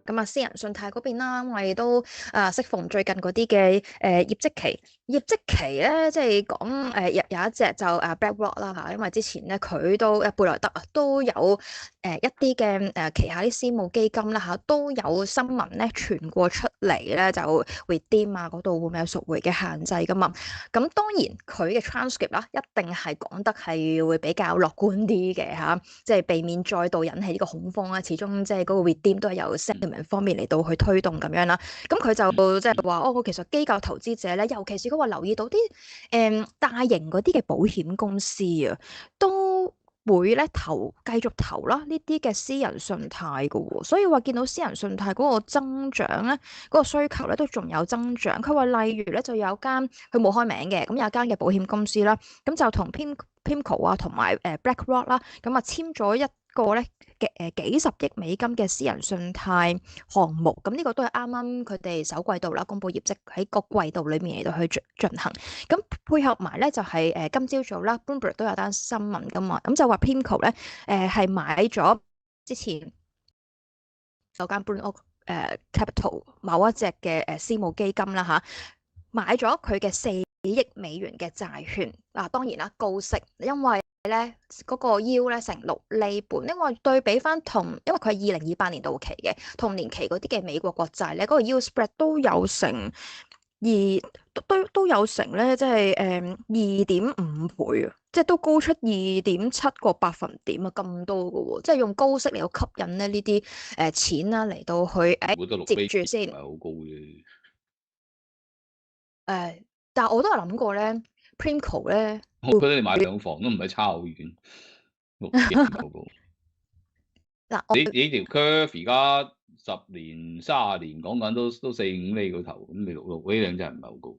咁啊，私人信貸嗰邊啦，我哋都適逢最近嗰啲嘅業績期。業績期咧，即係講有一隻就BlackRock 啦嚇，因為之前咧佢都貝萊德啊都有一啲嘅旗下啲私募基金啦嚇，都有新聞咧傳過出嚟咧，就 redeem 啊嗰度會唔會有贖回嘅限制噶嘛？咁當然佢嘅 transcript 啦，一定係講得係會比較樂觀啲嘅嚇，即係避免再度引起呢個恐慌啦。始終即係嗰個 redeem 都係由 sentiment 方面嚟到去推動咁樣啦。咁佢就即係話哦，其實機構投資者咧，尤其是佢話留意到啲大型嗰啲嘅保險公司啊，都會咧繼續投啦呢啲嘅私人信貸嘅喎，所以話見到私人信貸嗰個增長咧，嗰個需求咧都仲有增長。佢話例如咧就有間佢冇開名嘅，咁有間嘅保險公司啦，咁就同 PIMCO 啊同埋BlackRock 啦，咁啊簽咗一個咧幾十億美金嘅私人信貸項目，咁呢個都係啱啱佢哋首季度啦公佈業績喺個季度裏面嚟到去進行，咁配合埋咧就係今朝早啦 Bloomberg 都有單新聞噶嘛，咁就話 PIMCO 咧係買咗之前有間 Bloomberg Capital 某一隻嘅私募基金啦嚇，買咗佢嘅4億美元嘅債券，當然啦高息，因為咧嗰個 yield 咧成6厘半，因為對比翻因為佢係2028年到期嘅同年期嗰啲嘅美國國債咧，嗰個 yield spread 都有成都有成咧，即係2.5倍啊，即係都高出2.7個百分點啊，咁多嘅喎，即係用高息嚟到吸引咧呢啲錢啦嚟到去接住先。唔係好高嘅。但係我都有諗過咧 ，Primco 咧，我覺得你買兩房都唔係差好遠，6億嗰個。嗱，你條 curve 而家10年、30年講緊都4、5厘嗰頭，咁你6厘兩真係唔係好高。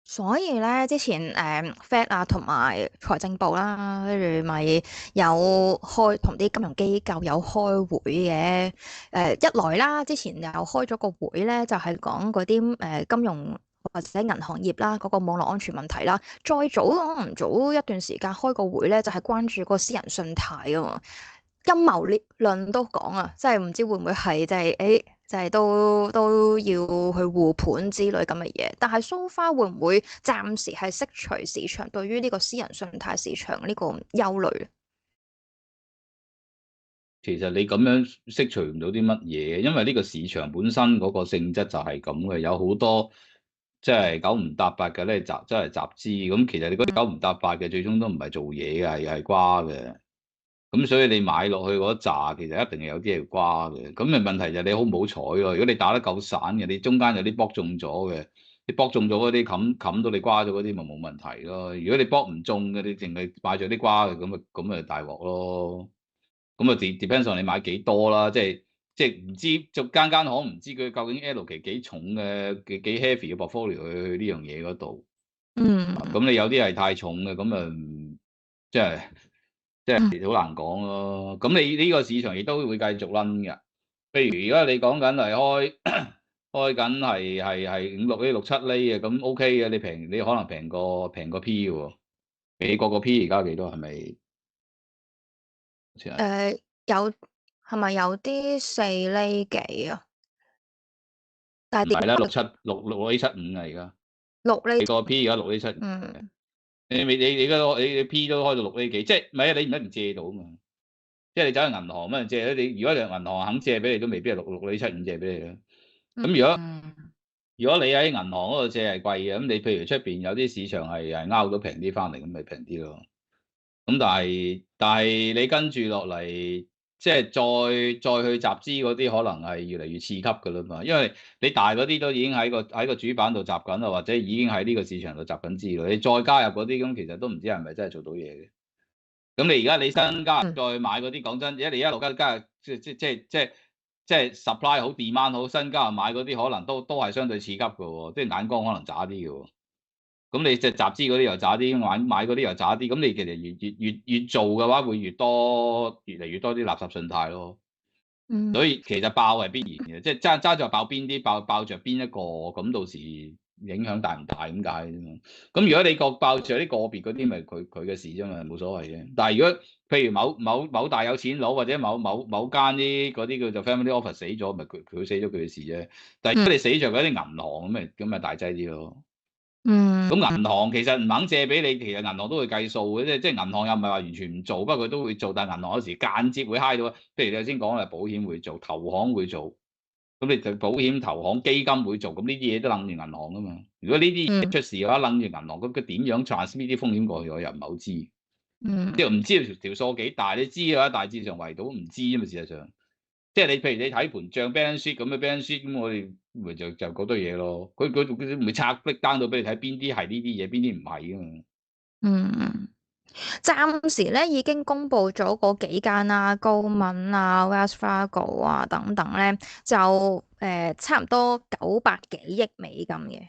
所以咧之前Fed 啊同埋財政部啦，跟住咪有開同啲金融機構有開會嘅。一來啦，之前又開咗個會咧，就係講嗰啲金融或者銀行業啦，嗰個網絡安全問題啦。再早可能早一段時間開個會咧，就係關注個私人信貸啊嘛。陰謀論都講啊，即係唔知會唔會係就係都要去護盤之類咁嘅嘢。但係 so far 會唔會暫時係釋除市場對於呢個私人信貸市場呢個憂慮？其實你咁樣釋除唔到啲乜嘢，因為呢個市場本身嗰個性質就係咁嘅，有好多即係九唔搭八嘅咧集資。咁其實你嗰啲九唔搭八嘅最終都唔係做嘢嘅，係瓜嘅。咁所以你買落去嗰扎，其實一定係有啲係瓜嘅。咁嘅問題就係你好唔好彩咯。如果你打得夠散嘅，你中間有啲博中咗嘅，你博中咗嗰啲冚到你瓜咗嗰啲，咪冇問題咯。如果你博唔中嘅，你淨係買咗啲瓜嘅，咁咪大鑊咯。咁啊 depends on 你買幾多啦，即係唔知就間行唔知佢究竟 L 期幾重嘅幾 heavy 嘅 portfolio 去呢樣嘢嗰度。咁你有啲係太重嘅，咁啊即係好難講咯。咁你呢個市場亦都會繼續掄嘅。譬如而家你講緊係開緊係5、6厘、6、7厘嘅，咁 OK 嘅。你可能平過 P 嘅喎。美國個 P 而家幾多係咪？有係咪有啲4厘幾啊？但係唔係啦，6厘75啊，而家6厘，你個 P 而家6厘7。你而家你 P 都開到6厘幾，即係唔係啊？你唔一定借到啊嘛。即係你走去銀行咁樣借咧，如果銀行肯借俾你，都未必係6厘75借俾你啦。咁如果你喺銀行嗰度借係貴嘅，咁你譬如出邊有啲市場係拗到平啲翻嚟，咁咪平啲咯。咁但係你跟住落嚟，即係再去集資嗰啲，可能係越嚟越次級噶啦嘛。因為你大嗰啲都已經喺個主板度集緊啦，或者已經喺呢個市場度集緊資啦。你再加入嗰啲，咁其實都唔知係咪真係做到嘢嘅。咁你而家你新加入再買嗰啲，講真，你一路加入即係 supply 好 demand 好，新加入買嗰啲可能都係相對次級嘅喎，即係眼光可能渣啲嘅喎。咁你即係集資嗰啲又渣啲，買嗰啲又渣啲。咁你其實越做嘅話，會越嚟越多啲垃圾信貸咯。所以其實爆係必然嘅，即係揸住爆邊啲，爆着邊一個，咁到時影響大唔大咁解啫嘛。咁如果你爆住有啲個別嗰啲，咪佢嘅事啫嘛，冇所謂嘅。但係如果譬如某大有錢佬或者某間啲嗰啲叫做 family office 死咗，咪佢死咗佢嘅事啫。但係如果你死着嗰啲銀行咁咪大劑啲咯。咁銀行其實唔肯借俾你，其實銀行都會計數嘅，即係銀行又唔係話完全唔做，不過佢都會做，但係銀行有時間接會揩到。譬如你頭先講啦，保險會做，投行會做，咁你就保險、投行、基金會做，咁呢啲嘢都楞住銀行噶嘛。如果呢啲嘢出事嘅話，楞住銀行，咁佢點樣 transmit 呢啲風險過去，我又唔係好知。即係唔知條數幾大，你知嘅話大致上圍到唔知啊嘛，事實上。即係你譬如你睇盤帳 balance sheet 咁嘅 balance sheet，咁我哋咪就嗰堆嘢咯。佢唔會拆 break down 到俾你睇邊啲係呢啲嘢，邊啲唔係噶嘛。暫時咧已經公布咗嗰幾間啦，高敏啊、Wells Fargo 啊等等咧，就差唔多900幾億美金嘅，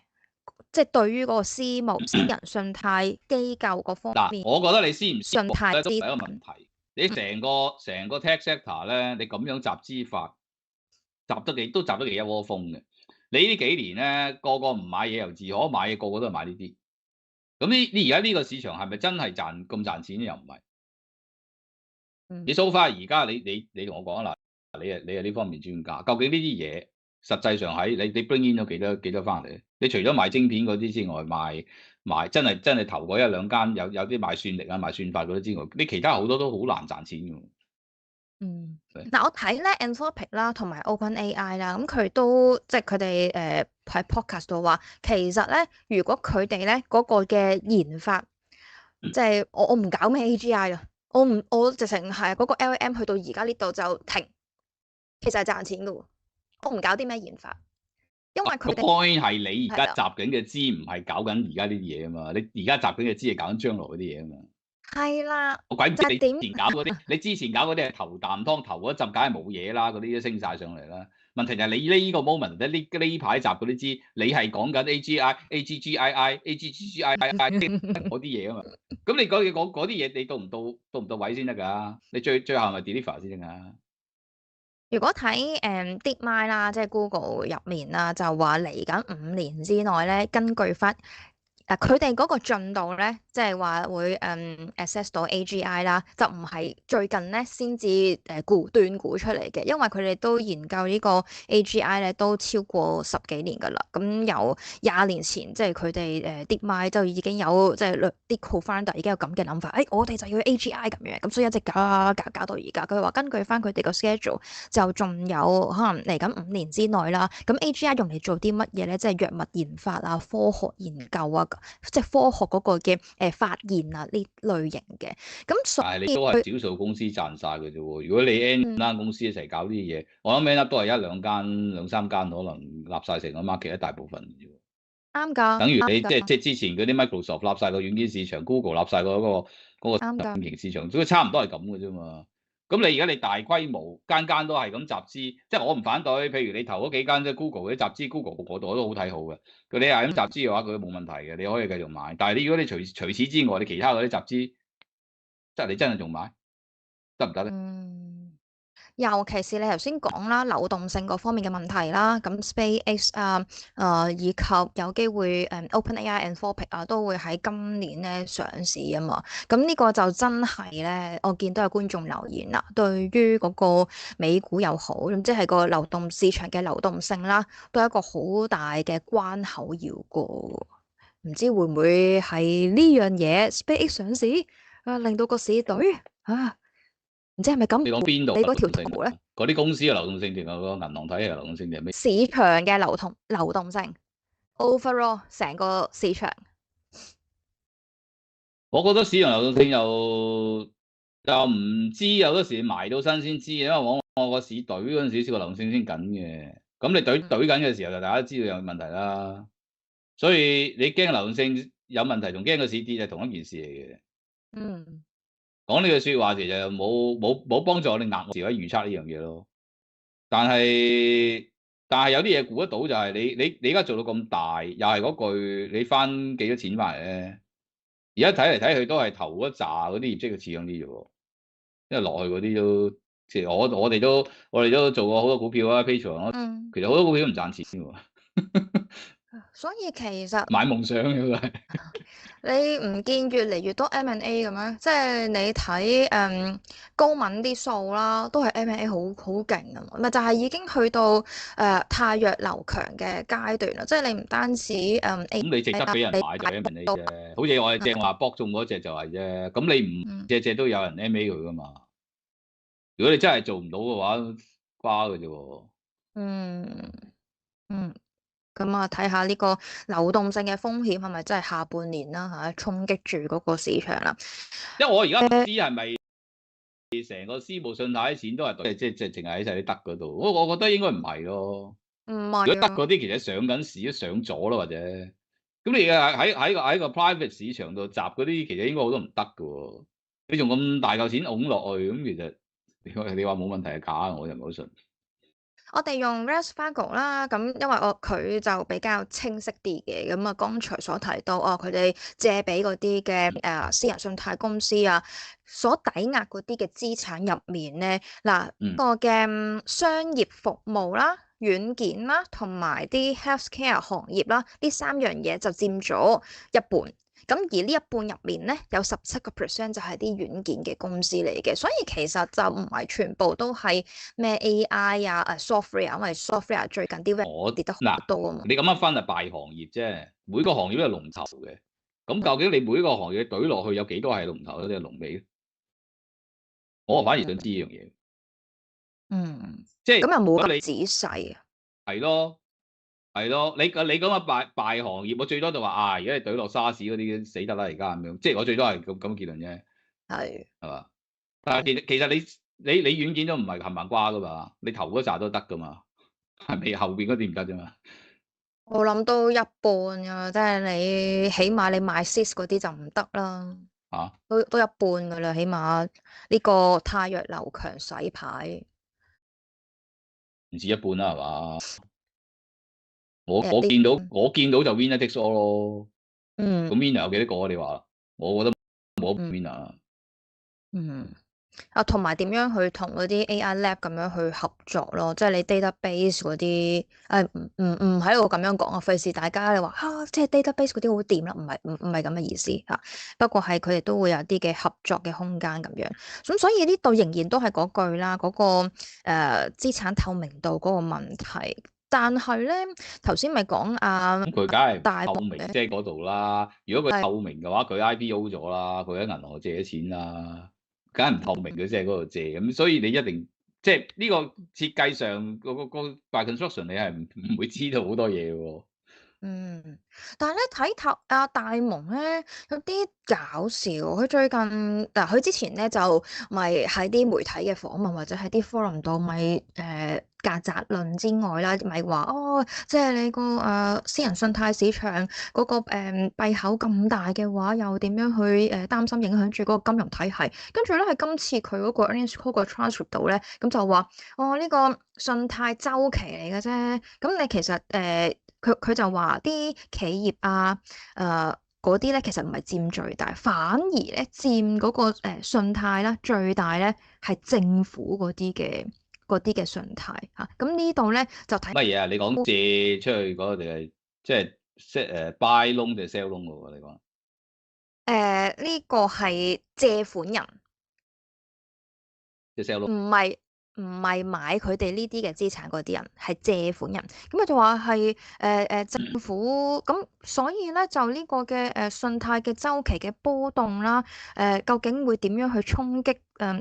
即係對於嗰個私人信貸機構嗰方嗱，面，我覺得你私唔私募信貸咧都係一個資問題。你成個 tech sector 咧，你咁樣集資法，集得幾一窩蜂嘅。你呢幾年咧，個個唔買嘢由自可買嘢，個個都係買呢啲。咁你而家呢個市場係咪真係咁賺錢咧？又唔係。你 so far 而家你同我講啦，你係呢方面專家，究竟呢啲嘢實際上喺你 bring in 咗幾多翻嚟？你除咗賣晶片嗰啲之外，賣真係投過一兩間有啲賣算力啊、賣算法嗰啲之外，你其他好多都好難賺錢㗎。嗱，我睇咧 Anthropic 啦，同埋 OpenAI 啦，咁佢都即係佢哋喺 podcast 度話，其實咧如果佢哋咧嗰個嘅研發，即係我唔搞咩 AGI 啦，我直情係嗰個 LLM 去到而家呢度就停，其實係賺錢噶喎，我唔搞啲咩研發，因為佢哋 point 係你而家係集緊嘅資唔係搞緊而家呢啲嘢啊嘛，你而家集緊嘅資係搞緊將來嗰啲嘢啊嘛。啦，我鬼唔知你就係點之前搞嗰啲，你之前搞嗰啲係頭啖湯，頭嗰陣梗係冇嘢啦，嗰啲都升晒上嚟啦。問題就係你呢個 moment 呢排集嗰啲資，你係講緊 AGI、AGGII、AGGII 嗰啲嘢啊嘛。咁你講嗰啲嘢，你到唔到位先得㗎？你最後咪 deliver 先得㗎？如果睇DeepMind 啦，即係 Google 入面啦，就話嚟緊5年之內咧，根據翻佢哋嗰個進度咧，即係話會access 到 AGI 啦，就唔係最近咧先至斷估出嚟嘅，因為佢哋都研究呢個 AGI 咧都超過10幾年㗎啦。咁由20年前，即係佢哋DeepMind 就已經有即係啲 co-founder 已經有咁嘅諗法，我哋就要 AGI 咁樣，咁所以一直搞到而家。佢話根據翻佢哋個 schedule，就仲有可能嚟緊5年之內啦。咁 AGI 用嚟做啲乜嘢咧？即係藥物研發啊、科學研究啊，即係科學嗰個嘅發現啊呢類型嘅。咁所但係你以都係少數公司賺晒嘅啫喎。如果你 N 間公司一齊搞呢啲嘢，我諗 end up 都係兩三間可能立晒成個 market 一大部分嘅啫。啱㗎，等於你啱㗎，即係之前嗰啲 Microsoft 立晒個軟件市場，Google 立晒嗰個啱㗎。型市場，都差唔多係咁嘅啫嘛。咁你而家你大規模間都係咁集資，即係我唔反對。譬如你投嗰幾間即係 Google 嗰啲集資，Google 嗰度我都好睇好嘅。佢你係咁集資嘅話，佢都冇問題嘅，你可以繼續買。但係你如果你除此之外，你其他嗰啲集資，即係你真係仲買得唔得咧？尤其是你頭先講啦，流動性嗰方面嘅問題啦，咁 SpaceX 啊，以及有機會OpenAI、Anthropic 啊，都會喺今年咧上市啊嘛。咁呢個就真係咧，我見到有觀眾留言啦，對於嗰個美股又好，咁即係個流動市場嘅流動性啦，都係一個好大嘅關口要過。唔知會唔會係呢樣嘢 SpaceX 上市令到個市隊啊？唔知係咪咁？你講邊度你嗰條流動性圖咧，嗰啲公司嘅流動性定係個銀行體系嘅流動性定係咩？市場嘅流動性，overall 成個市場。我覺得市場流動性又唔知，有嗰時埋到身先知嘅，因為往往個市隊嗰陣時，個流動性先緊嘅。咁你隊緊嘅時候，就大家知道有問題啦。所以你驚流動性有問題，同驚個市跌係同一件事嚟嘅。講呢句説話其實冇幫助我哋額外預測呢樣嘢咯。但係有啲嘢估得到，就係你而家做到咁大，又係嗰句你翻幾多錢翻嚟咧？而家睇嚟睇去都係頭嗰扎嗰啲業績嘅似樣啲啫喎，因為落去嗰啲都即係我哋都做過好多股票啊，Patreon 其實好多股票唔賺錢嘅喎。所以其實買夢想嘅都係。你唔見越嚟越多 M&A 嘅咩？即係你睇高敏啲數啦，都係 M&A 好勁啊嘛，咪就係已經去到汰弱留強嘅階段啦。即係你唔單止咁你值 AI 啦，得俾人你買就買 M&A 到啫。好似我哋正話博中嗰隻就係啫。咁你唔嗯隻隻都有人 M&A 佢噶嘛？如果你真係做唔到嘅話，瓜嘅啫喎。嗯嗯，咁啊睇下呢個流動性嘅風險係咪真係下半年啦衝擊住嗰個市場啦？因為我而家唔知係咪成個私募信貸啲錢都係即係淨係喺晒啲得嗰度。我覺得應該唔係咯。唔如果得係啊，嗰啲其實上緊市都上咗啦，或者咁你喺個 private 市場度集嗰啲，其實應該好多唔得㗎喎。你仲咁大嚿錢拱落去，咁其實你話冇問題係假，我就唔好信。我哋用 Wells Fargo 啦，咁因為佢就比較清晰啲嘅，咁啊剛才所提到佢哋借俾嗰啲嘅私人信貸公司啊，所抵押嗰啲嘅資產入面咧，嗱、嗯，個嘅商業服務啦、軟件啦，同埋啲 healthcare 行業啦，呢三樣嘢就佔咗一半。咁而呢一半入面咧，有17%就係啲軟件嘅公司嚟嘅，所以其實就唔係全部都係咩 AI 啊、software，因為 software 最近啲 value 跌得好嗱，多啊嘛。你咁樣分係大行業啫，每個行業都係龍頭嘅。咁究竟你每個行業懟落去有幾多係龍頭，有啲係龍尾咧？我反而想知呢樣嘢。嗯，即係咁又冇咁你咁仔細啊。係咯，係咯，你講嘅大行業，我最多就話而家你懟落沙士嗰啲死得啦，而家咁樣，即係我最多係咁結論啫，係，係嘛？但係其實你軟件都唔係冚唪唥瓜噶嘛，你頭嗰扎都得噶嘛，係咪後邊嗰啲唔得啫嘛？我諗都一半啊，即係你起碼你買 SIS 嗰啲就唔得啦，啊，都一半噶啦，起碼呢個汰弱留強洗牌。唔止一半啦，係嘛？我誒呢我見到我見到就 winner takes all 咯。咁嗯 winner 有幾多個？你話，我覺得冇嗯 winner。嗯。同埋點樣去同嗰啲 AI lab 咁樣去合作咯？即係你 database 嗰啲，唔喺度咁樣講啊，費事大家你話即係 database 嗰啲好掂啦，唔係咁嘅意思嚇。不過係佢哋都會有啲嘅合作嘅空間咁樣。咁所以呢度仍然都係嗰句啦，嗰個資產透明度嗰個問題。但係咧，頭先咪講咁佢梗係唔大摩透明，嘅即係嗰度啦。如果佢係透明嘅話，佢 IPO 咗啦，佢喺銀行借咗錢啦，梗係唔透明嘅，即係嗰度借。咁所以你一定即係呢個設計上個 by construction，你係唔會知道好多嘢喎。嗯，但係咧睇頭大蒙咧有啲搞笑，佢最近佢之前咧就咪喺啲媒體嘅訪問或者喺啲 forum 度咪曱甴論之外啦，咪話即係你個私人信貸市場嗰個閉口咁大嘅話，又點樣去擔心影響住嗰個金融體系？跟住咧係今次佢嗰個 earnings call 個 transcript 度咧，咁就話呢個信貸周期嚟嘅啫，咁你其實佢就話啲企業嗰啲咧，其實唔係佔最大，反而咧佔嗰個信貸啦最大咧係政府嗰啲嘅信貸嚇。咁呢度咧就睇乜嘢啊？你講借出去嗰個定係即係buy loan 定係 sell loan 喎？你講呢個係借款人。即係 sell loan。唔係唔係買佢哋呢啲嘅資產嗰啲人，係借款人。咁佢就話係政府咁，所以咧就呢個嘅信貸嘅周期嘅波動啦，究竟會點樣去衝擊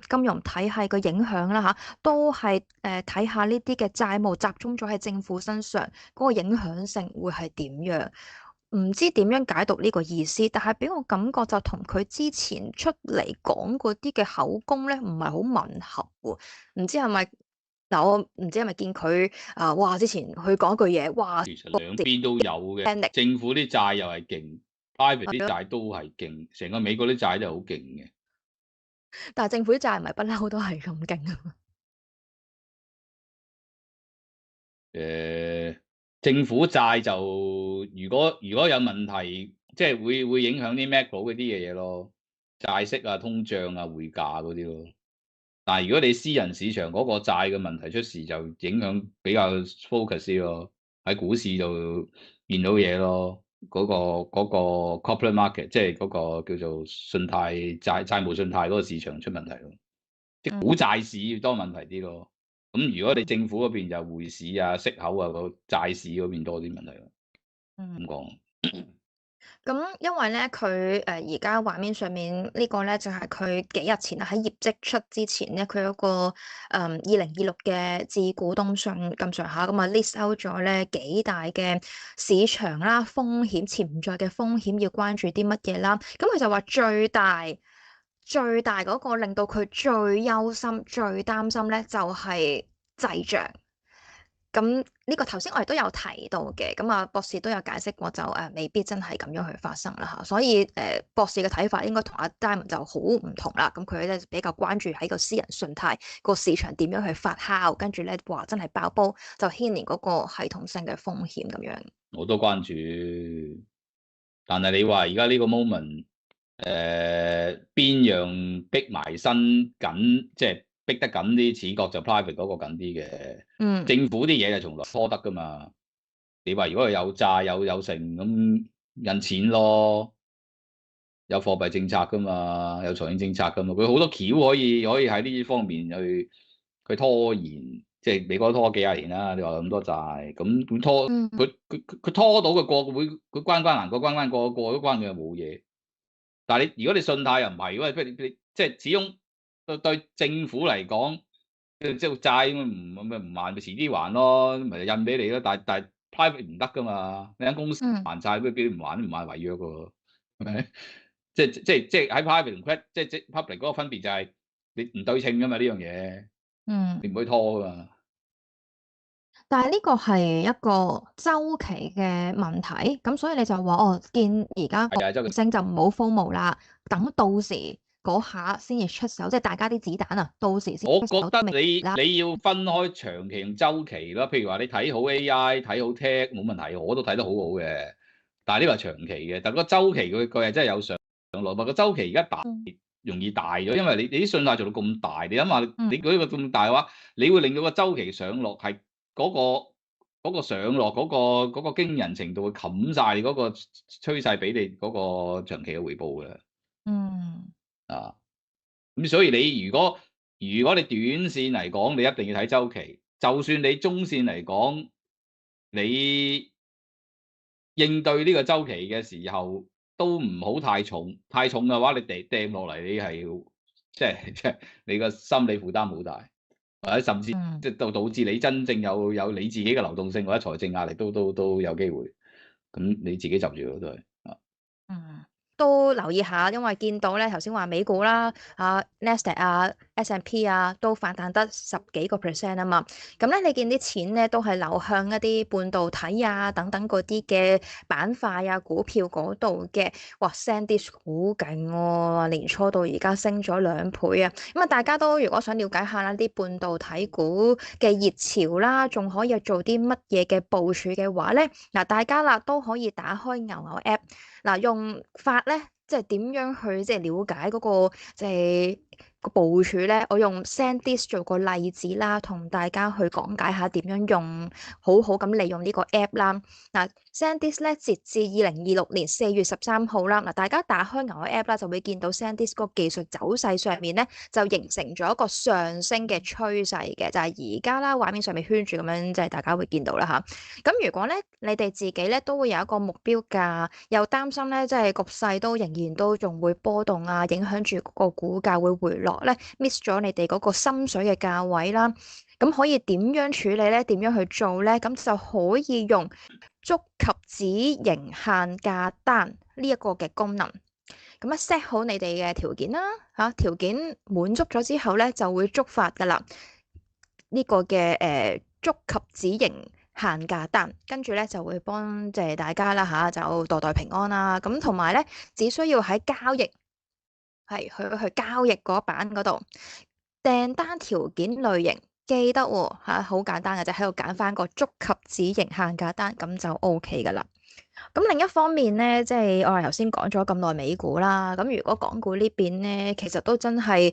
金融體系嘅影響啦都係睇下呢啲嘅債務集中咗喺政府身上，嗰個影響性會係點樣？唔知點樣解讀呢個意思，但係俾我感覺就同佢之前出嚟講嗰啲嘅口供咧，唔係好吻合喎。唔知係咪嗱？我唔知係咪見佢哇！之前佢講句嘢，哇！其實兩邊都有嘅，政府啲債又係勁，private 啲債都係勁，成個美國啲債都係好勁嘅。但係政府啲債唔係不嬲都係咁勁啊。政府債就如果有問題，即係會影響啲 macro 嗰啲嘅嘢咯，債息啊、通脹啊、匯價嗰啲咯。但係如果你私人市場嗰個債嘅問題出事，就影響比較 focus 啲咯。喺股市度見到嘢咯。嗰個 corporate market，即係嗰個叫做信貸債務信貸嗰個市場出問題咯。即係股債市多問題啲咯。咁如果你政府嗰邊就匯市啊、息口啊、個債市嗰邊多啲問題咯。咁講。咁因為咧，佢而家畫面上面呢個咧，就係佢幾日前啊，喺業績出之前咧，佢有個2026嘅致股東信咁上下咁啊 list out 咗咧幾大嘅市場啦、風險潛在嘅風險要關注啲乜嘢啦。咁佢就話最大嗰個令到佢最憂心、最擔心咧，就係滯脹。咁呢個頭先我哋都有提到嘅，咁啊博士都有解釋過，就未必真係咁樣去發生啦嚇，所以博士嘅睇法應該同阿 Diamond 就好唔同啦。咁佢咧比較關注喺個私人信貸個市場點樣去發酵，跟住咧話真係爆煲，就牽連嗰個系統性嘅風險咁樣。我都關注，但係你話而家呢個 moment，邊樣逼埋身緊，即係逼得緊啲，似國就 private 嗰個緊啲嘅。政府啲嘢就從來拖得噶嘛。你話如果佢有債有成咁印錢咯，有貨幣政策噶嘛，有財政政策噶嘛，佢好多橋可以喺呢方面去拖延。即係美國都拖幾廿年啦，你話咁多債，咁拖佢拖到佢過會，佢關難過關過都關佢又冇嘢。但係如果你信貸又唔係，如果你即係始終對政府嚟講，即係債唔還咪遲啲還咯，咪印俾你咯。但係 private 唔得噶嘛，你間公司還債俾你唔還違約噶喎，係咪？即係喺 private 同 public 嗰個分別就係你唔對稱噶嘛呢樣嘢，你唔可以拖噶嘛。但係呢個係一個周期嘅問題，咁所以你就話見而家升就唔好 FOMO啦，等到時嗰下先至出手，即係大家啲子彈啊，到時先。我覺得你要分開長期同周期啦。譬如話你睇好 AI、睇好 Tech 冇問題，我都睇得好好嘅。但係呢個係長期嘅，但係個周期佢係真係有上落。個周期而家大容易大咗，因為你啲信貸做到咁大，你諗下你嗰個咁大嘅話，你會令到個周期上落係嗰個上落嗰個驚人程度會冚晒你嗰個趨勢俾你嗰個長期嘅回報嘅。咁所以你如果你短線嚟講，你一定要睇周期。就算你中線嚟講，你應對呢個周期嘅時候，都唔好太重。太重嘅話，你掟落嚟，你係即係你個心理負擔好大，或者甚至即係導致你真正有你自己嘅流動性或者財政壓力都有機會。咁你自己就住咯，都係。都留意下，因為見到咧頭先話美股啦、Nasdaq 啊、S&P 啊都反彈得10幾個 percent 啊嘛。咁咧你見啲錢咧都係流向一啲半導體啊等等嗰啲嘅板塊啊股票嗰度嘅。哇 ，SanDisk 好勁喎，年初到而家升咗2倍啊！咁啊，大家都如果想了解下啦啲半導體股嘅熱潮啦，仲可以做啲乜嘢嘅部署嘅話咧，嗱大家啦都可以打開牛牛 app。嗱，用法咧，即係點樣去即係了解嗰個即係個部署咧？我用 SanDisk 做個例子啦，同大家去講解下點樣用好好咁利用呢個 app 啦。嗱，SanDisk 咧截至2026年4月13號啦，嗱大家打開牛嘅 app 啦，就會見到 SanDisk 個技術走勢上面咧就形成咗一個上升嘅趨勢嘅，就係而家啦畫面上面圈住咁樣，即係大家會見到啦嚇。咁如果咧你哋自己咧都會有一個目標價，又擔心咧即係局勢都仍然都仲會波動啊，影響住個股價會回落咧，miss 咗你哋嗰個心水嘅價位啦。咁可以點樣處理咧？點樣去做咧？咁就可以用觸及止盈限價單呢一個嘅功能。咁啊 set 好你哋嘅條件啦，條件滿足咗之後咧就會觸發噶啦。呢個嘅觸及止盈限價單，跟住咧就會幫即係大家啦就代平安啦。咁同埋咧，只需要喺交易去交易嗰版嗰度訂單條件類型，記得好簡單嘅就喺度揀翻個觸及止盈限價單，咁就 OK 噶啦。咁另一方面咧，即係我哋頭先講咗咁耐美股啦，咁如果港股呢邊咧，其實都真係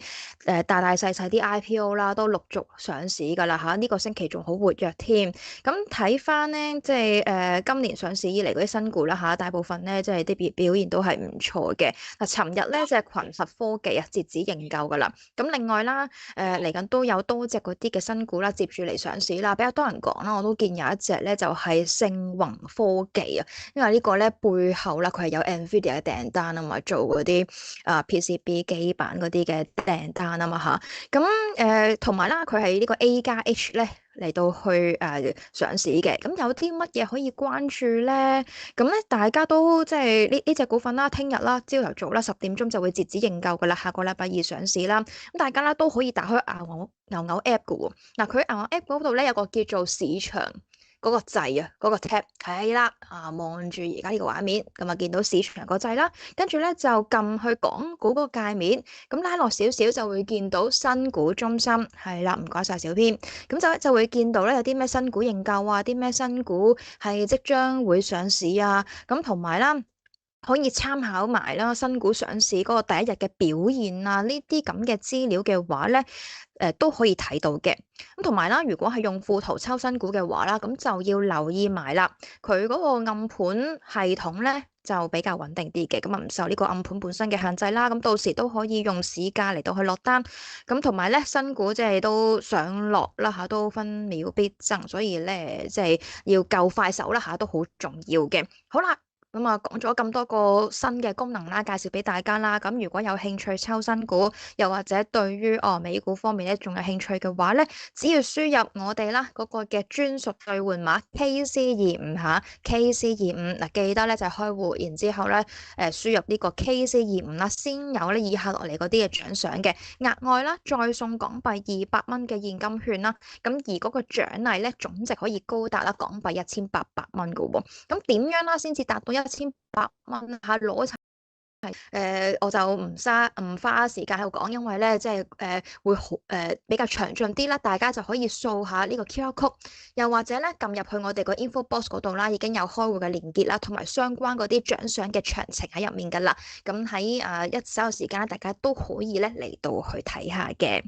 大大細細啲 IPO 啦，都陸續上市㗎啦嚇，呢個星期仲好活躍添。咁睇翻咧，即係今年上市以嚟嗰啲新股啦嚇，大部分咧即係啲表現都係唔錯嘅。嗱，尋日咧即係群實科技啊，截止認購㗎啦。咁另外啦，嚟緊都有多隻嗰啲嘅新股啦，接住嚟上市啦，比較多人講啦，我都見有一隻咧就係盛宏科技啊。因為呢個咧背後啦，佢係有 Nvidia 嘅訂單啊嘛，做嗰啲PCB 基板嗰啲嘅訂單啊嘛嚇。咁同埋啦，佢係呢個 A 加 H 咧嚟到去上市嘅。咁有啲乜嘢可以關注咧？咁咧大家都即係呢隻股份啦，聽日啦朝頭早啦10點鐘就會截止認購噶啦，下個禮拜二上市啦。咁大家咧都可以打開牛牛 App 嘅喎。嗱，佢牛牛 App 嗰度咧有個叫做市場嗰個掣啊，嗰個 tab 係啦，望住而家呢個畫面，咁啊見到市場個掣啦，跟住咧就撳去港股嗰個界面，咁拉落少少就會見到新股中心，係啦，唔該晒小編，咁就會見到咧有啲咩新股認購啊，啲咩新股係即將會上市啊，咁同埋啦。可以參考埋啦，新股上市嗰個第一日嘅表現啊，呢啲咁嘅資料嘅話咧，都可以睇到嘅。咁同埋啦，如果係用富途抽新股嘅話啦，咁就要留意埋啦，佢嗰個暗盤系統咧就比較穩定啲嘅，咁啊唔受呢個暗盤本身嘅限制啦。咁到時都可以用市價嚟到去落單。咁同埋咧，新股即係都上落啦嚇，都分秒必爭，所以咧即係要夠快手啦嚇，都好重要嘅。好啦。咁啊，講咗咁多個新嘅功能啦，介紹俾大家啦。咁如果有興趣抽新股，又或者對於美股方面咧仲有興趣嘅話咧，只要輸入我哋啦嗰個嘅專屬兌換碼 KC25嚇，KC25嗱，記得咧就係開戶，然之後咧輸入呢個 KC25啦，先有咧以下落嚟嗰啲嘅獎賞嘅額外啦，再送港幣200蚊嘅現金券啦。咁而嗰個獎勵咧總值可以高達啦港幣1800蚊嘅喎。咁點樣啦先至達到1800蚊嚇攞齊？我就唔花時間喺度講，因為咧即係會好比較詳盡啲啦，大家就可以掃下呢個 QR code，又或者咧撳入去我哋個 info box 嗰度啦，已經有開戶嘅連結啦，同埋相關嗰啲獎賞嘅詳情喺入面噶啦。咁喺一稍後時間大家都可以咧嚟到去睇下嘅。